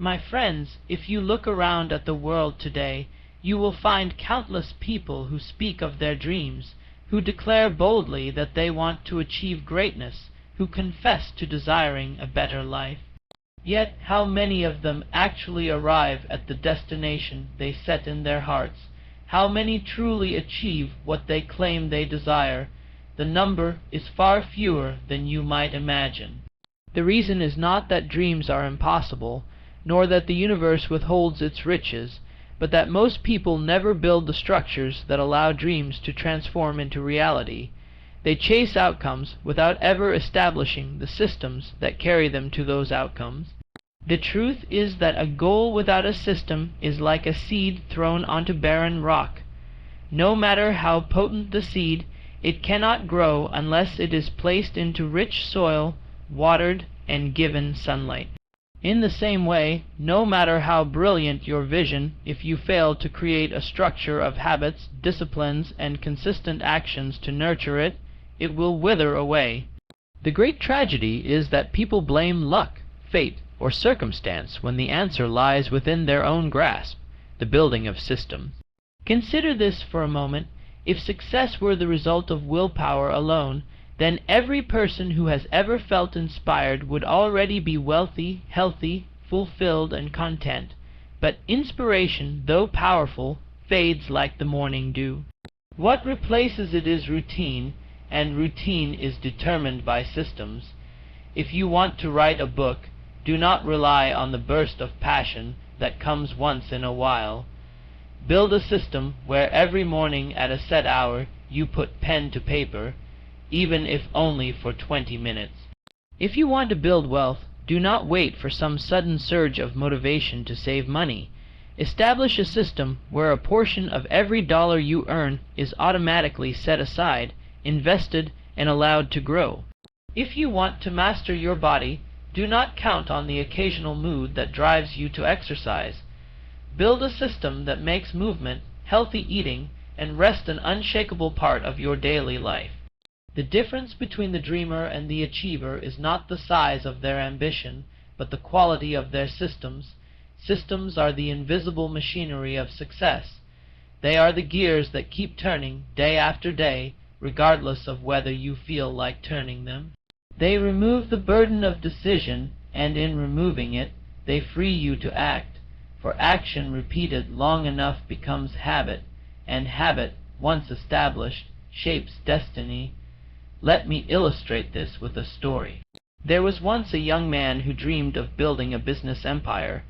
My friends, if you look around at the world today, you will find countless people who speak of their dreams, who declare boldly that they want to achieve greatness, who confess to desiring a better life. Yet how many of them actually arrive at the destination they set in their hearts? How many truly achieve what they claim they desire? The number is far fewer than you might imagine. The reason is not that dreams are impossible, nor that the universe withholds its riches, but that most people never build the structures that allow dreams to transform into reality. They chase outcomes without ever establishing the systems that carry them to those outcomes. The truth is that a goal without a system is like a seed thrown onto barren rock. No matter how potent the seed, it cannot grow unless it is placed into rich soil, watered, and given sunlight. In the same way, no matter how brilliant your vision, if you fail to create a structure of habits, disciplines, and consistent actions to nurture it, it will wither away. The great tragedy is that people blame luck, fate, or circumstance when the answer lies within their own grasp, the building of systems. Consider this for a moment. If success were the result of willpower alone, then every person who has ever felt inspired would already be wealthy, healthy, fulfilled, and content. But inspiration, though powerful, fades like the morning dew. What replaces it is routine, and routine is determined by systems. If you want to write a book, do not rely on the burst of passion that comes once in a while. Build a system where every morning at a set hour you put pen to paper, even if only for 20 minutes. If you want to build wealth, do not wait for some sudden surge of motivation to save money. Establish a system where a portion of every dollar you earn is automatically set aside, invested, and allowed to grow. If you want to master your body, do not count on the occasional mood that drives you to exercise. Build a system that makes movement, healthy eating, and rest an unshakable part of your daily life. The difference between the dreamer and the achiever is not the size of their ambition, but the quality of their systems. Systems are the invisible machinery of success. They are the gears that keep turning day after day, regardless of whether you feel like turning them. They remove the burden of decision, and in removing it, they free you to act. For action repeated long enough becomes habit, and habit, once established, shapes destiny. Let me illustrate this with a story. There was once a young man who dreamed of building a business empire.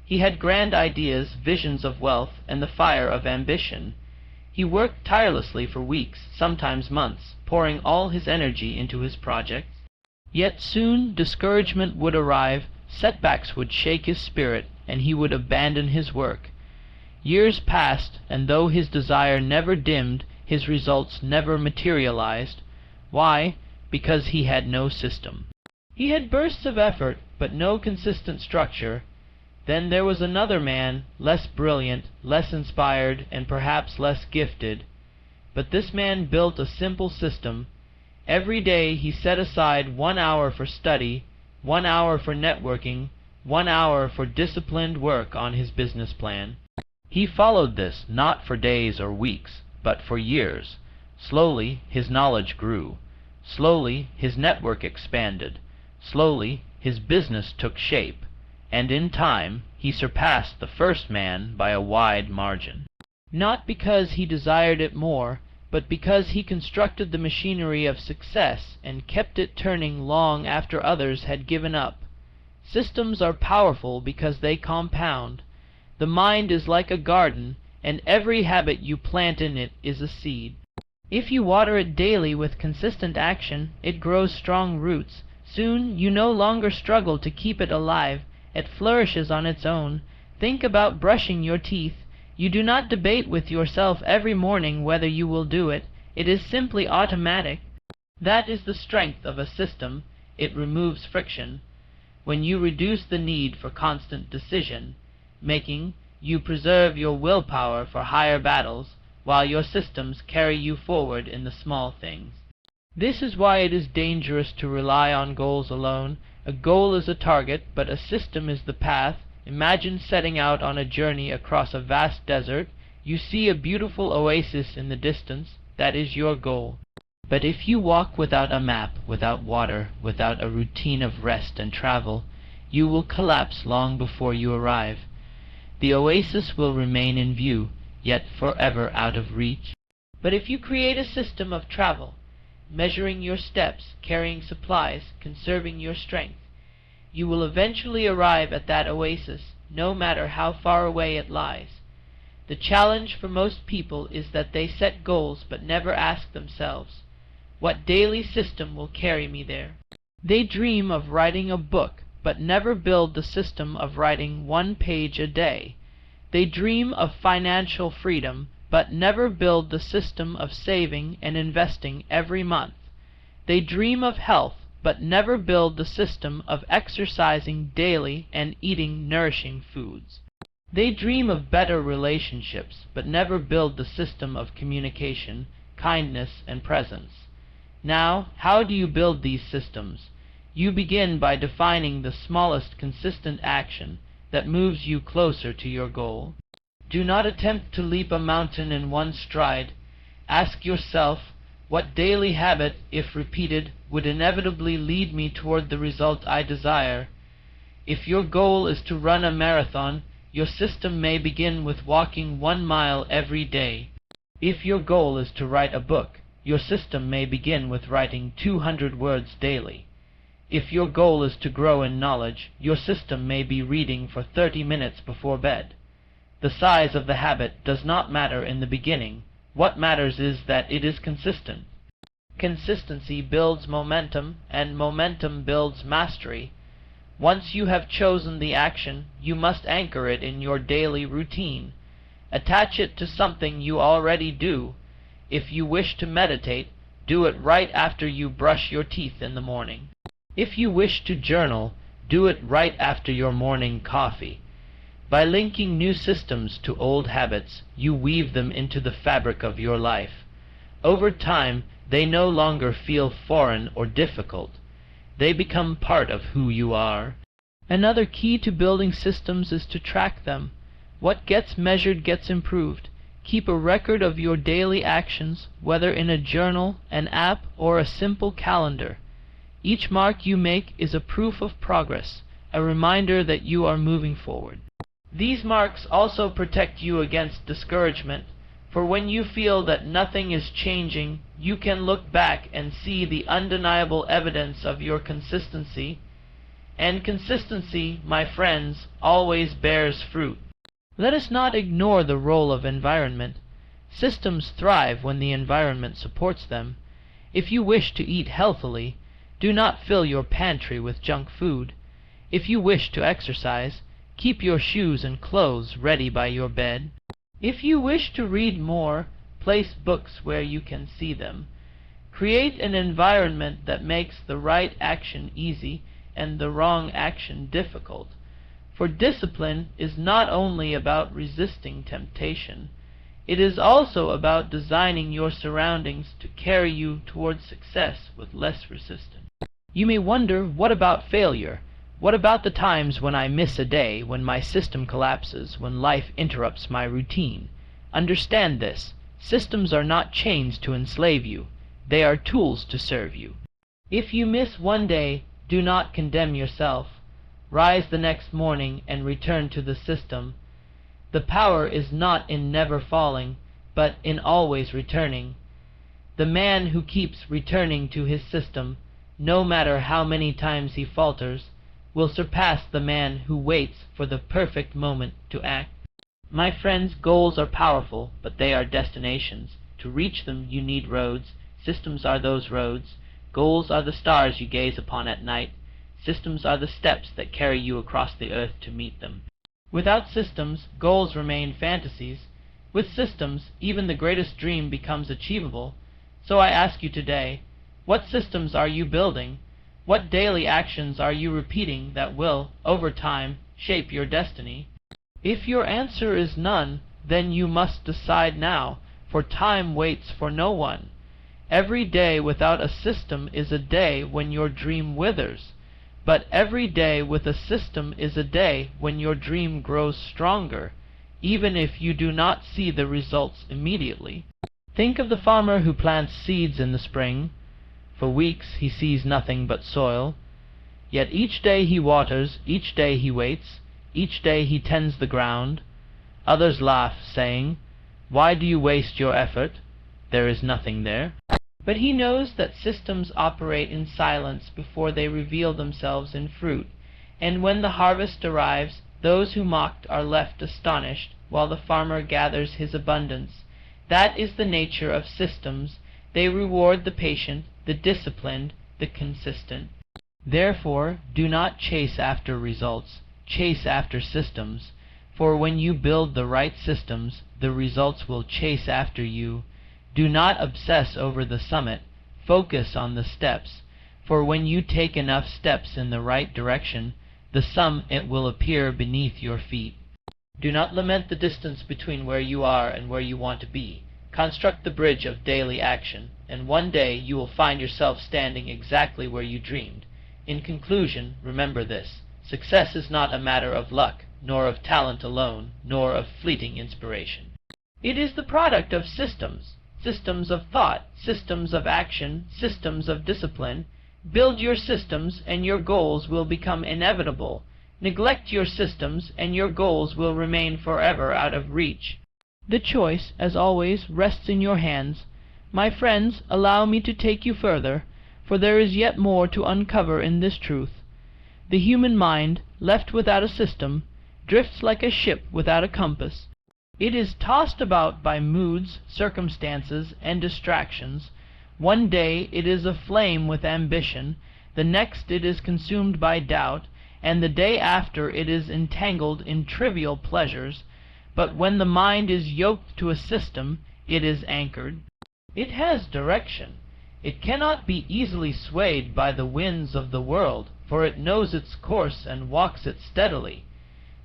He had grand ideas, visions of wealth, and the fire of ambition. He worked tirelessly for weeks, sometimes months, pouring all his energy into his projects. Yet soon discouragement would arrive, setbacks would shake his spirit, and he would abandon his work. Years passed, and though his desire never dimmed, his results never materialized. Why? Because he had no system. He had bursts of effort, but no consistent structure. Then there was another man, less brilliant, less inspired, and perhaps less gifted. But this man built a simple system. Every day he set aside 1 hour for study, 1 hour for networking, 1 hour for disciplined work on his business plan. He followed this not for days or weeks, but for years. Slowly his knowledge grew. Slowly his network expanded. Slowly his business took shape. And in time he surpassed the first man by a wide margin. Not because he desired it more, but because he constructed the machinery of success and kept it turning long after others had given up. Systems are powerful because they compound. The mind is like a garden, and every habit you plant in it is a seed. If you water it daily with consistent action, it grows strong roots. Soon you no longer struggle to keep it alive. It flourishes on its own. Think about brushing your teeth. You do not debate with yourself every morning whether you will do it. It is simply automatic. That is the strength of a system. It removes friction. When you reduce the need for constant decision-making, you preserve your willpower for higher battles, while your systems carry you forward in the small things. This is why it is dangerous to rely on goals alone. A goal is a target, but a system is the path, Imagine setting out on a journey across a vast desert. You see a beautiful oasis in the distance. That is your goal. But if you walk without a map, without water, without a routine of rest and travel, you will collapse long before you arrive. The oasis will remain in view, yet forever out of reach. But if you create a system of travel, measuring your steps, carrying supplies, conserving your strength, you will eventually arrive at that oasis, no matter how far away it lies. The challenge for most people is that they set goals but never ask themselves, what daily system will carry me there? They dream of writing a book, but never build the system of writing 1 page a day. They dream of financial freedom, but never build the system of saving and investing every month. They dream of health, but never build the system of exercising daily and eating nourishing foods. They dream of better relationships, but never build the system of communication, kindness, and presence. Now, how do you build these systems? You begin by defining the smallest consistent action that moves you closer to your goal. Do not attempt to leap a mountain in one stride. Ask yourself, what daily habit, if repeated, would inevitably lead me toward the result I desire? If your goal is to run a marathon, your system may begin with walking 1 mile every day. If your goal is to write a book, your system may begin with writing 200 words daily. If your goal is to grow in knowledge, your system may be reading for 30 minutes before bed. The size of the habit does not matter in the beginning. What matters is that it is consistent. Consistency builds momentum, and momentum builds mastery. Once you have chosen the action, you must anchor it in your daily routine. Attach it to something you already do. If you wish to meditate, do it right after you brush your teeth in the morning. If you wish to journal, do it right after your morning coffee. By linking new systems to old habits, you weave them into the fabric of your life. Over time, they no longer feel foreign or difficult. They become part of who you are. Another key to building systems is to track them. What gets measured gets improved. Keep a record of your daily actions, whether in a journal, an app, or a simple calendar. Each mark you make is a proof of progress, a reminder that you are moving forward. These marks also protect you against discouragement, for when you feel that nothing is changing, you can look back and see the undeniable evidence of your consistency. And consistency, my friends, always bears fruit. Let us not ignore the role of environment. Systems thrive when the environment supports them. If you wish to eat healthily, do not fill your pantry with junk food. If you wish to exercise, keep your shoes and clothes ready by your bed. If you wish to read more, place books where you can see them. Create an environment that makes the right action easy and the wrong action difficult. For discipline is not only about resisting temptation, it is also about designing your surroundings to carry you towards success with less resistance. You may wonder, what about failure? What about the times when I miss a day, when my system collapses, when life interrupts my routine? Understand this. Systems are not chains to enslave you. They are tools to serve you. If you miss one day, do not condemn yourself. Rise the next morning and return to the system. The power is not in never falling, but in always returning. The man who keeps returning to his system, no matter how many times he falters, will surpass the man who waits for the perfect moment to act. My friends, goals are powerful, but they are destinations. To reach them, you need roads. Systems are those roads. Goals are the stars you gaze upon at night. Systems are the steps that carry you across the earth to meet them. Without systems, goals remain fantasies. With systems, even the greatest dream becomes achievable. So I ask you today, what systems are you building? What daily actions are you repeating that will, over time, shape your destiny? If your answer is none, then you must decide now, for time waits for no one. Every day without a system is a day when your dream withers. But every day with a system is a day when your dream grows stronger, even if you do not see the results immediately. Think of the farmer who plants seeds in the spring. For weeks he sees nothing but soil. Yet each day he waters, each day he waits, each day he tends the ground. Others laugh, saying, "Why do you waste your effort? There is nothing there." But he knows that systems operate in silence before they reveal themselves in fruit, and when the harvest arrives, those who mocked are left astonished, while the farmer gathers his abundance. That is the nature of systems. They reward the patient, the disciplined, the consistent. Therefore, do not chase after results, chase after systems. For when you build the right systems, the results will chase after you. Do not obsess over the summit, focus on the steps, for when you take enough steps in the right direction, the summit will appear beneath your feet. Do not lament the distance between where you are and where you want to be. Construct the bridge of daily action, and one day you will find yourself standing exactly where you dreamed. In conclusion, remember this: success is not a matter of luck, nor of talent alone, nor of fleeting inspiration. It is the product of systems. Systems of thought, systems of action, systems of discipline. Build your systems and your goals will become inevitable. Neglect your systems and your goals will remain forever out of reach. The choice, as always, rests in your hands. My friends, allow me to take you further, for there is yet more to uncover in this truth. The human mind, left without a system, drifts like a ship without a compass. It is tossed about by moods, circumstances, and distractions. One day it is aflame with ambition, the next it is consumed by doubt, and the day after it is entangled in trivial pleasures. But when the mind is yoked to a system, it is anchored. It has direction. It cannot be easily swayed by the winds of the world, for it knows its course and walks it steadily.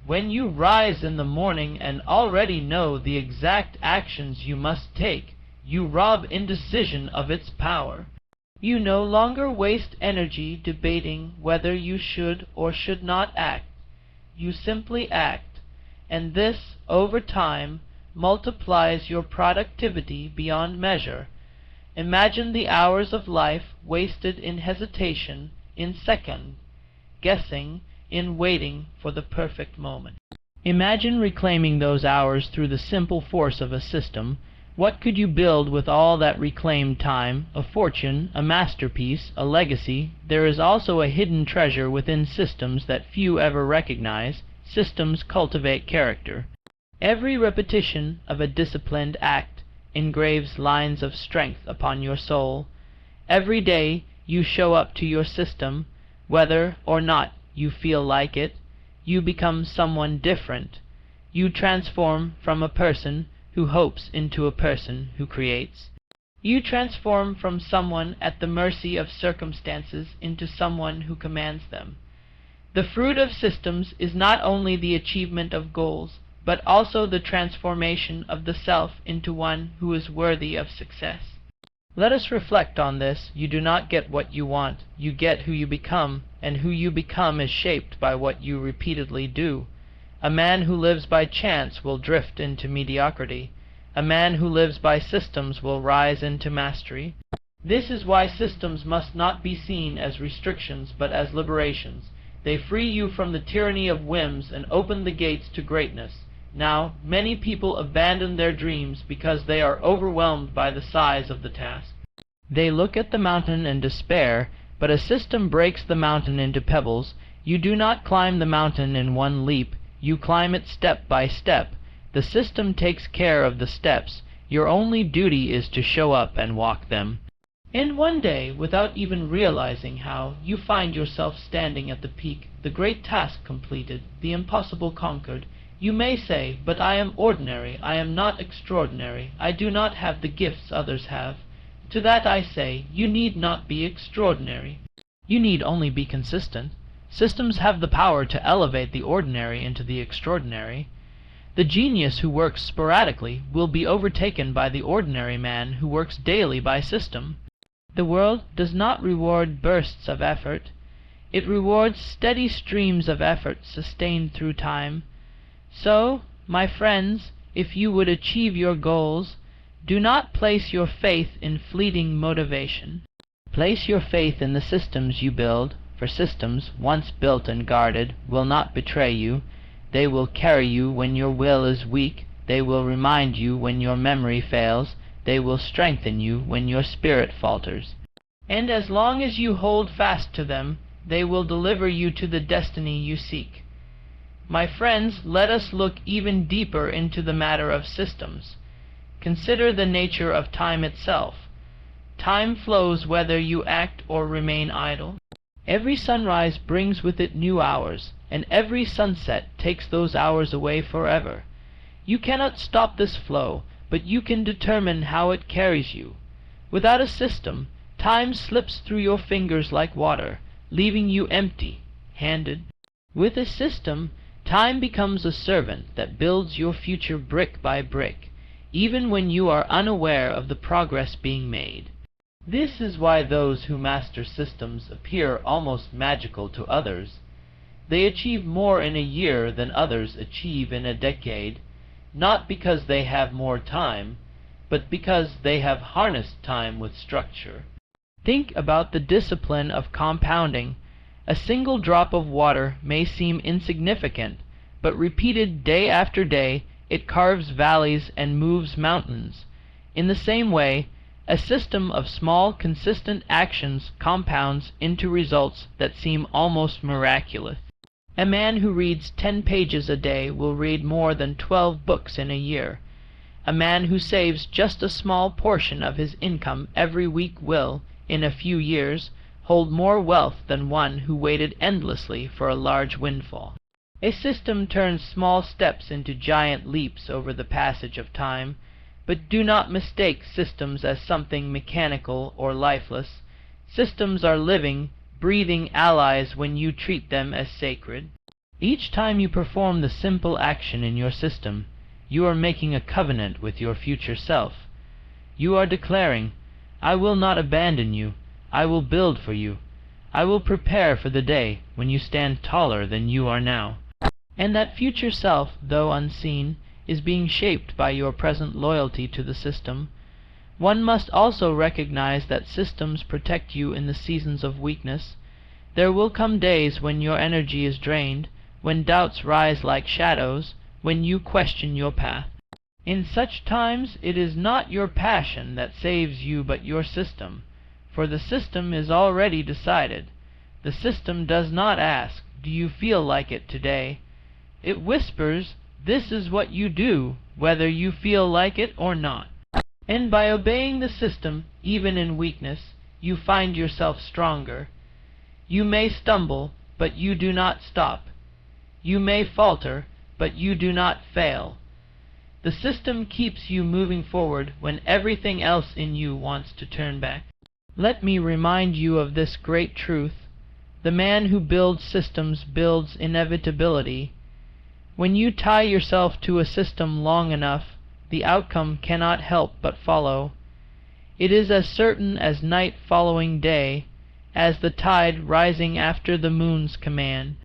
When you rise in the morning and already know the exact actions you must take, you rob indecision of its power. You no longer waste energy debating whether you should or should not act. You simply act, and this, over time, multiplies your productivity beyond measure. Imagine the hours of life wasted in hesitation, in second guessing, in waiting for the perfect moment. Imagine reclaiming those hours through the simple force of a system. What could you build with all that reclaimed time? A fortune, a masterpiece, a legacy. There is also a hidden treasure within systems that few ever recognize. Systems cultivate character. Every repetition of a disciplined act engraves lines of strength upon your soul. Every day you show up to your system, whether or not you feel like it. You become someone different. You transform from a person who hopes into a person who creates. You transform from someone at the mercy of circumstances into someone who commands them. The fruit of systems is not only the achievement of goals, but also the transformation of the self into one who is worthy of success. Let us reflect on this. You do not get what you want, you get who you become, and who you become is shaped by what you repeatedly do. A man who lives by chance will drift into mediocrity. A man who lives by systems will rise into mastery. This is why systems must not be seen as restrictions but as liberations. They free you from the tyranny of whims and open the gates to greatness. Now, many people abandon their dreams because they are overwhelmed by the size of the task. They look at the mountain and despair, but a system breaks the mountain into pebbles. You do not climb the mountain in one leap. You climb it step by step. The system takes care of the steps. Your only duty is to show up and walk them. And one day, without even realizing how, you find yourself standing at the peak, the great task completed, the impossible conquered. You may say, "But I am ordinary, I am not extraordinary, I do not have the gifts others have." To that I say, you need not be extraordinary. You need only be consistent. Systems have the power to elevate the ordinary into the extraordinary. The genius who works sporadically will be overtaken by the ordinary man who works daily by system. The world does not reward bursts of effort. It rewards steady streams of effort sustained through time. So, my friends, if you would achieve your goals, do not place your faith in fleeting motivation. Place your faith in the systems you build, for systems, once built and guarded, will not betray you. They will carry you when your will is weak. They will remind you when your memory fails. They will strengthen you when your spirit falters. And as long as you hold fast to them, they will deliver you to the destiny you seek. My friends, let us look even deeper into the matter of systems. Consider the nature of time itself. Time flows whether you act or remain idle. Every sunrise brings with it new hours, and every sunset takes those hours away forever. You cannot stop this flow, but you can determine how it carries you. Without a system, time slips through your fingers like water, leaving you empty-handed. With a system, time becomes a servant that builds your future brick by brick, even when you are unaware of the progress being made. This is why those who master systems appear almost magical to others. They achieve more in a year than others achieve in a decade, not because they have more time, but because they have harnessed time with structure. Think about the discipline of compounding. A single drop of water may seem insignificant, but repeated day after day, it carves valleys and moves mountains. In the same way, a system of small, consistent actions compounds into results that seem almost miraculous. A man who reads 10 pages a day will read more than 12 books in a year. A man who saves just a small portion of his income every week will, in a few years, hold more wealth than one who waited endlessly for a large windfall. A system turns small steps into giant leaps over the passage of time, but do not mistake systems as something mechanical or lifeless. Systems are living, breathing allies when you treat them as sacred. Each time you perform the simple action in your system, you are making a covenant with your future self. You are declaring, "I will not abandon you. I will build for you. I will prepare for the day when you stand taller than you are now." And that future self, though unseen, is being shaped by your present loyalty to the system. One must also recognize that systems protect you in the seasons of weakness. There will come days when your energy is drained, when doubts rise like shadows, when you question your path. In such times it is not your passion that saves you but your system, for the system is already decided. The system does not ask, "Do you feel like it today?" It whispers, "This is what you do, whether you feel like it or not." And by obeying the system, even in weakness, you find yourself stronger. You may stumble, but you do not stop. You may falter, but you do not fail. The system keeps you moving forward when everything else in you wants to turn back. Let me remind you of this great truth. The man who builds systems builds inevitability. When you tie yourself to a system long enough, the outcome cannot help but follow. It is as certain as night following day, as the tide rising after the moon's command.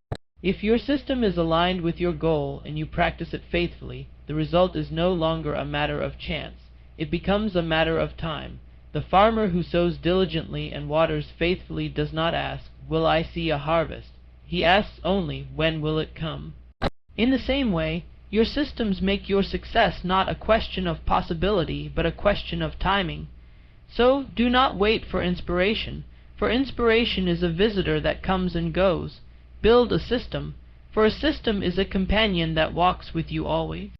If your system is aligned with your goal and you practice it faithfully, the result is no longer a matter of chance. It becomes a matter of time. The farmer who sows diligently and waters faithfully does not ask, "Will I see a harvest?" He asks only, "When will it come?" In the same way, your systems make your success not a question of possibility, but a question of timing. So do not wait for inspiration, for inspiration is a visitor that comes and goes. Build a system, for a system is a companion that walks with you always.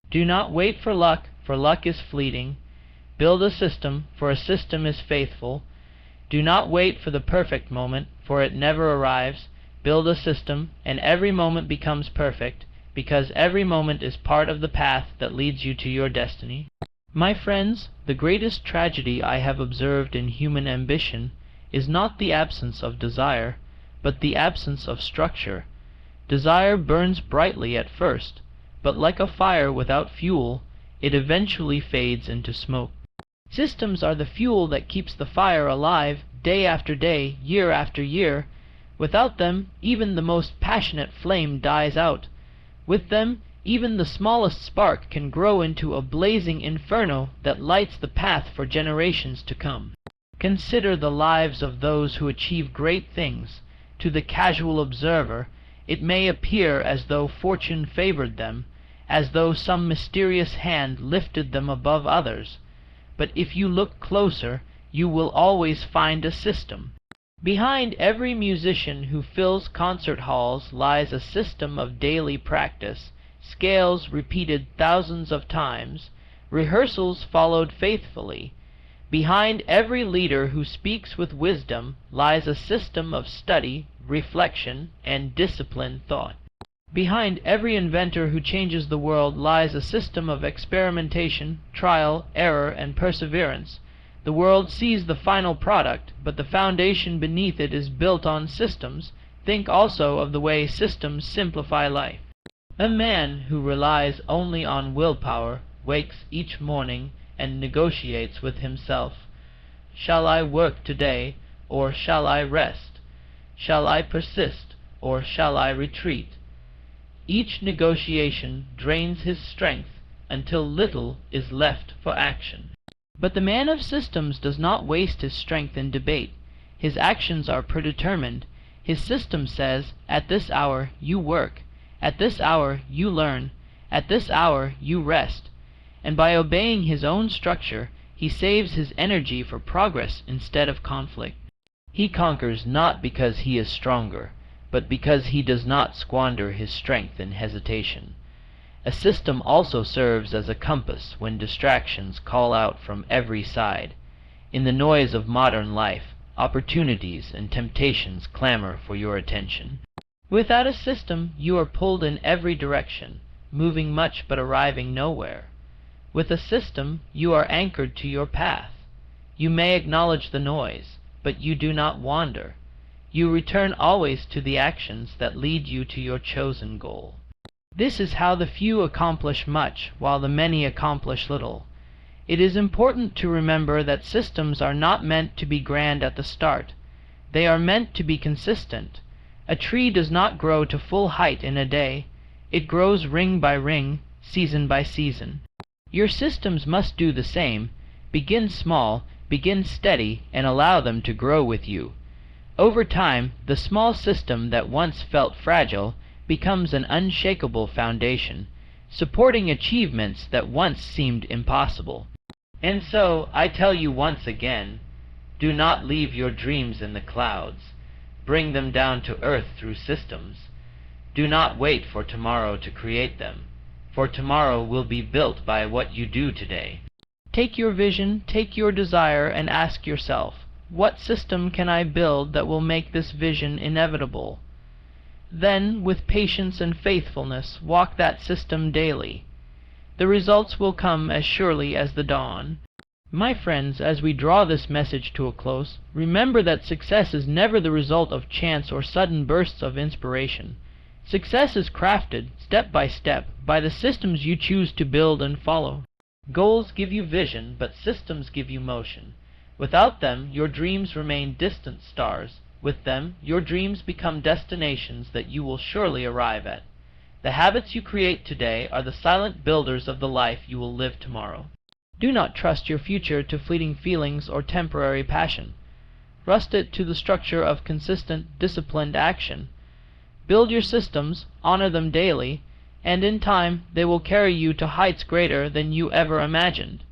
Do not wait for luck is fleeting. Build a system, for a system is faithful. Do not wait for the perfect moment, for it never arrives. Build a system, and every moment becomes perfect, because every moment is part of the path that leads you to your destiny. My friends, the greatest tragedy I have observed in human ambition is not the absence of desire, but the absence of structure. Desire burns brightly at first, but like a fire without fuel, it eventually fades into smoke. Systems are the fuel that keeps the fire alive day after day, year after year. Without them, even the most passionate flame dies out. With them, even the smallest spark can grow into a blazing inferno that lights the path for generations to come. Consider the lives of those who achieve great things. To the casual observer, it may appear as though fortune favored them, as though some mysterious hand lifted them above others. But if you look closer, you will always find a system. Behind every musician who fills concert halls lies a system of daily practice, scales repeated thousands of times, rehearsals followed faithfully. Behind every leader who speaks with wisdom lies a system of study, reflection, and disciplined thought. Behind every inventor who changes the world lies a system of experimentation, trial, error, and perseverance. The world sees the final product, but the foundation beneath it is built on systems. Think also of the way systems simplify life. A man who relies only on willpower wakes each morning and negotiates with himself. Shall I work today, or shall I rest? Shall I persist, or shall I retreat? Each negotiation drains his strength until little is left for action. But the man of systems does not waste his strength in debate. His actions are predetermined. His system says, at this hour you work, at this hour you learn, at this hour you rest. And by obeying his own structure, he saves his energy for progress instead of conflict. He conquers not because he is stronger, but because he does not squander his strength in hesitation. A system also serves as a compass when distractions call out from every side. In the noise of modern life, opportunities and temptations clamor for your attention. Without a system, you are pulled in every direction, moving much but arriving nowhere. With a system, you are anchored to your path. You may acknowledge the noise, but you do not wander. You return always to the actions that lead you to your chosen goal. This is how the few accomplish much, while the many accomplish little. It is important to remember that systems are not meant to be grand at the start. They are meant to be consistent. A tree does not grow to full height in a day. It grows ring by ring, season by season. Your systems must do the same. Begin small, begin steady, and allow them to grow with you. Over time, the small system that once felt fragile becomes an unshakable foundation, supporting achievements that once seemed impossible. And so, I tell you once again, do not leave your dreams in the clouds. Bring them down to earth through systems. Do not wait for tomorrow to create them, for tomorrow will be built by what you do today. Take your vision, take your desire, and ask yourself, what system can I build that will make this vision inevitable? Then, with patience and faithfulness, walk that system daily. The results will come as surely as the dawn. My friends, as we draw this message to a close, remember that success is never the result of chance or sudden bursts of inspiration. Success is crafted, step by step, by the systems you choose to build and follow. Goals give you vision, but systems give you motion. Without them, your dreams remain distant stars. With them, your dreams become destinations that you will surely arrive at. The habits you create today are the silent builders of the life you will live tomorrow. Do not trust your future to fleeting feelings or temporary passion. Trust it to the structure of consistent, disciplined action. Build your systems, honor them daily, and in time they will carry you to heights greater than you ever imagined.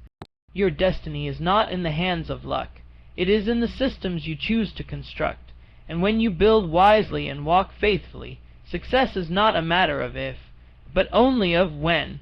Your destiny is not in the hands of luck. It is in the systems you choose to construct. And when you build wisely and walk faithfully, success is not a matter of if, but only of when.